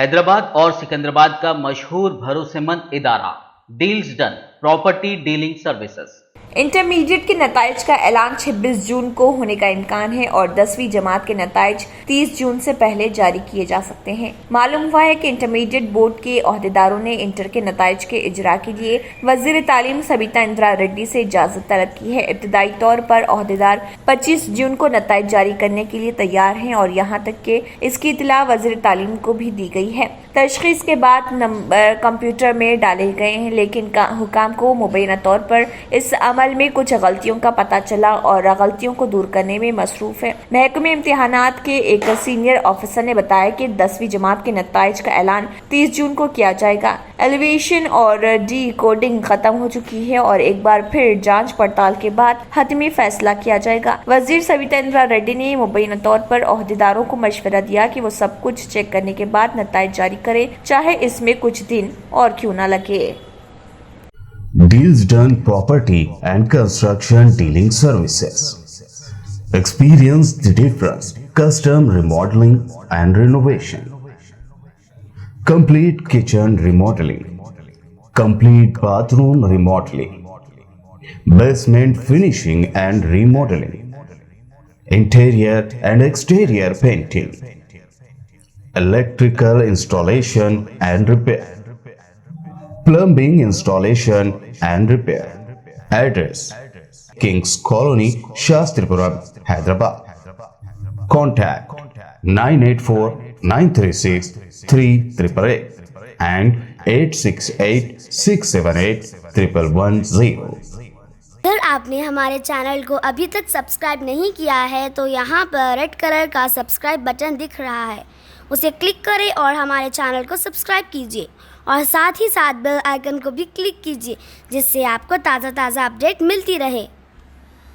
हैदराबाद और सिकंदराबाद का मशहूर भरोसेमंद इदारा deals done property dealing services. Intermediate के नताइज का ऐलान 26 जून को होने का इम्कान है और 10वीं जमात के नताइज 30 जून से पहले जारी किए जा सकते हैं। मालूम हुआ है कि इंटरमीडिएट बोर्ड के ओहदेदारों ने इंटर के नताइज के इजरा के लिए वजीर तालीम सबिता इंदिरा रेड्डी से इजाजत तलब की है। इब्तदाई तौर पर ओहदेदार 25 जून को नताइज जारी करने के लिए तैयार हैं और यहाँ तक कि इसकी इतला वजीर तालीम को भी दी गई है। तशखीस के बाद नंबर कंप्यूटर में डाले गए हैं, लेकिन हुकाम को मुबैना तौर पर इस अमल में कुछ गलतियों का पता चला और गलतियों को दूर करने में मसरूफ है। महकमे इम्तिहानात के एक सीनियर ऑफिसर ने बताया कि 10वीं जमात के नताइज का ऐलान 30 जून को किया जाएगा। एलिवेशन और डी कोडिंग खत्म हो चुकी है और एक बार फिर जांच पड़ताल के बाद हतमी फैसला किया जाएगा। वजीर सबिता इंदिरा रेड्डी ने मुबैना तौर पर ओहदेदारों को मशवरा दिया कि वो सब कुछ चेक करने के बाद नताइज जारी करें, चाहे इसमें कुछ दिन और क्यों न लगे। Deals Done Property and Construction Dealing Services. Experience the difference. Custom remodeling and renovation. Complete kitchen remodeling. Complete bathroom remodeling. Basement finishing and remodeling. Interior and exterior painting. Electrical installation and repair. Plumbing installation and repair. Address: Kings Colony, Shastripuram, Hyderabad. Contact 984-936-3888 and 868-678-1110। अगर आपने हमारे channel को अभी तक subscribe नहीं किया है तो यहाँ पर रेड कलर का सब्सक्राइब बटन दिख रहा है, उसे क्लिक करें और हमारे चैनल को सब्सक्राइब कीजिए और साथ ही साथ बेल आइकन को भी क्लिक कीजिए, जिससे आपको ताज़ा अपडेट मिलती रहे।